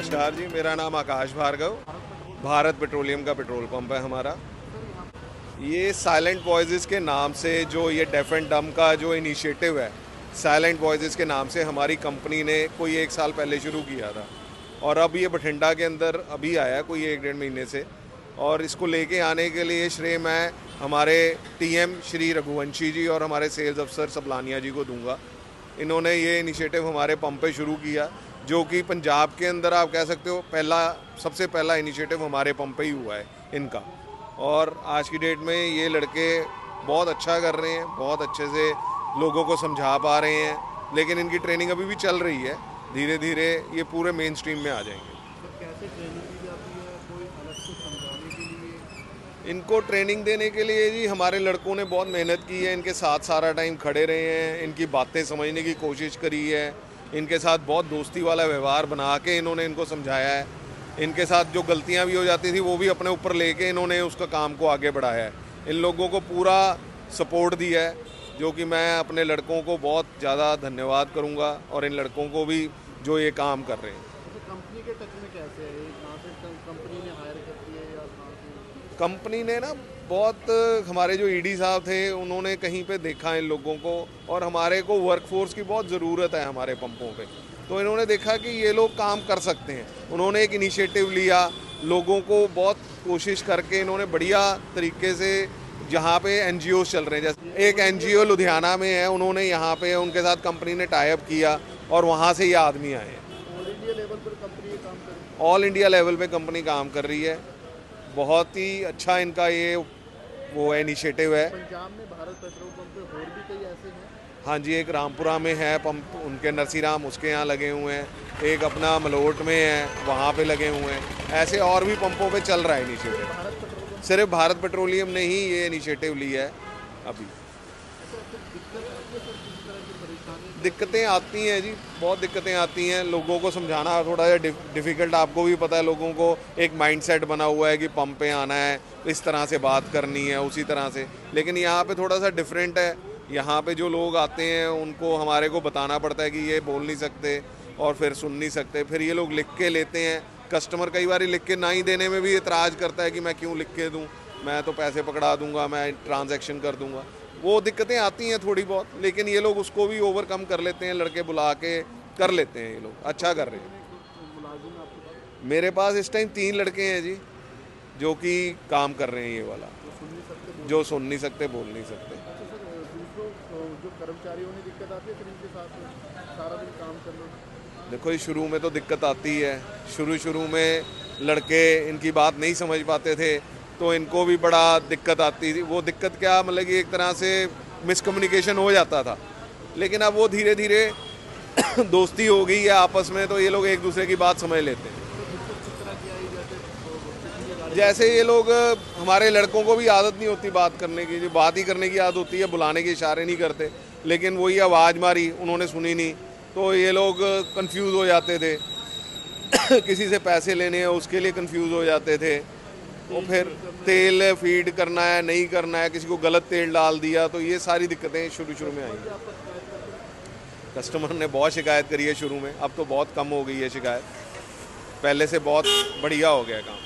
नमस्कार जी, मेरा नाम आकाश भार्गव। भारत पेट्रोलियम का पेट्रोल पंप है हमारा। ये साइलेंट वॉइसेस के नाम से जो ये डेफ एंड डम का जो इनिशिएटिव है, साइलेंट वॉइसेस के नाम से हमारी कंपनी ने कोई 1 साल पहले शुरू किया था और अब ये बठिंडा के अंदर अभी आया कोई 1-1.5 महीने से। और इसको लेके आने के लिए श्रेय मैं हमारे टीएम श्री रघुवंशी जी और हमारे सेल्स अफसर सबलानिया जी को दूंगा। इन्होंने ये इनिशिएटिव हमारे पंप पे शुरू किया, जो कि पंजाब के अंदर आप कह सकते हो सबसे पहला इनिशिएटिव हमारे पंप पे ही हुआ है इनका। और आज की डेट में ये लड़के बहुत अच्छा कर रहे हैं, बहुत अच्छे से लोगों को समझा पा रहे हैं, लेकिन इनकी ट्रेनिंग अभी भी चल रही है। धीरे धीरे ये पूरे मेन स्ट्रीम में आ जाएंगे। तो कैसे ट्रेनिंग दी जाती है, कोई अलग से समझाने के लिए? इनको ट्रेनिंग देने के लिए जी हमारे लड़कों ने बहुत मेहनत की है, इनके साथ सारा टाइम खड़े रहे हैं, इनकी बातें समझने की कोशिश करी है, इनके साथ बहुत दोस्ती वाला व्यवहार बना के इन्होंने इनको समझाया है। इनके साथ जो गलतियां भी हो जाती थी वो भी अपने ऊपर लेके इन्होंने उसका काम को आगे बढ़ाया है। इन लोगों को पूरा सपोर्ट दिया है, जो कि मैं अपने लड़कों को बहुत ज़्यादा धन्यवाद करूंगा, और इन लड़कों को भी जो ये काम कर रहे हैं। तो कंपनी के टच में कैसे है? कहाँ से कंपनी ने हायर करती है या कहाँ से? कंपनी ने ना बहुत, हमारे जो ईडी साहब थे उन्होंने कहीं पे देखा इन लोगों को, और हमारे को वर्कफोर्स की बहुत ज़रूरत है हमारे पंपों पे, तो इन्होंने देखा कि ये लोग काम कर सकते हैं। उन्होंने एक इनिशिएटिव लिया, लोगों को बहुत कोशिश करके इन्होंने बढ़िया तरीके से, जहाँ पे एनजीओ चल रहे हैं, जैसे एक एनजीओ लुधियाना में है, उन्होंने यहाँ पे उनके साथ कंपनी ने टाई अप किया और वहाँ से ये आदमी आए हैं। ऑल इंडिया लेवल पर कंपनी ये काम कर रही है? ऑल इंडिया लेवल पे कंपनी काम कर रही है। बहुत ही अच्छा इनका ये वो इनिशिएटिव है। पंजाब में भारत पेट्रोल पंप पे और भी कई ऐसे हैं? हाँ जी, एक रामपुरा में है पंप, उनके नरसीराम उसके यहाँ लगे हुए हैं, एक अपना मलोट में है, वहाँ पे लगे हुए हैं। ऐसे और भी पंपों पे चल रहा है इनिशिएटिव। भारत पेट्रोल पंप सिर्फ भारत पेट्रोलियम ने ही ये इनिशिएटिव लिया है अभी। दिक्कत आती है सर, किस तरह की परेशानी? दिक्कतें आती हैं जी, बहुत दिक्कतें आती हैं। लोगों को समझाना थोड़ा सा डिफ़िकल्ट, आपको भी पता है। लोगों को एक माइंडसेट बना हुआ है कि पंप पे आना है, इस तरह से बात करनी है, उसी तरह से। लेकिन यहाँ पे थोड़ा सा डिफरेंट है। यहाँ पे जो लोग आते हैं उनको हमारे को बताना पड़ता है कि ये बोल नहीं सकते और फिर सुन नहीं सकते, फिर ये लोग लिख के लेते हैं। कस्टमर कई बार लिख के ना ही देने में भी एतराज़ करता है कि मैं क्यों लिख के दूँ, मैं तो पैसे पकड़ा दूँगा, मैं ट्रांजैक्शन कर दूँगा। वो दिक्कतें आती हैं थोड़ी बहुत, लेकिन ये लोग उसको भी ओवरकम कर लेते हैं, लड़के बुला के कर लेते हैं। ये लोग अच्छा कर रहे हैं। मुलाजिम आपके पास मेरे पास इस टाइम 3 लड़के हैं जी, जो कि काम कर रहे हैं ये वाला, जो सुन नहीं सकते? जो सुन नहीं सकते, बोल नहीं सकते। अच्छा सर, दूसरों जो कर्मचारियों ने दिक्कत आती है फिर इनके साथ सारा दिन काम करना? देखो, ये शुरू में तो दिक्कत आती है। शुरू में लड़के इनकी बात नहीं समझ पाते थे, तो इनको भी बड़ा दिक्कत आती थी। वो दिक्कत क्या, मतलब कि एक तरह से मिसकम्युनिकेशन हो जाता था, लेकिन अब वो धीरे धीरे दोस्ती हो गई है आपस में, तो ये लोग एक दूसरे की बात समझ लेते हैं। तो दिक्कत किस तरह की आई? जैसे ये लोग, हमारे लड़कों को भी आदत नहीं होती बात करने की, जो बात ही करने की आदत होती है, बुलाने के इशारे नहीं करते, लेकिन वही आवाज़ मारी, उन्होंने सुनी नहीं, तो ये लोग कंफ्यूज हो जाते थे। किसी से पैसे लेने हैं उसके लिए कंफ्यूज हो जाते थे, और फिर तेल फीड करना है नहीं करना है, किसी को गलत तेल डाल दिया, तो ये सारी दिक्कतें शुरू में आई। कस्टमर ने बहुत शिकायत करी है शुरू में, अब तो बहुत कम हो गई है शिकायत, पहले से बहुत बढ़िया हो गया काम।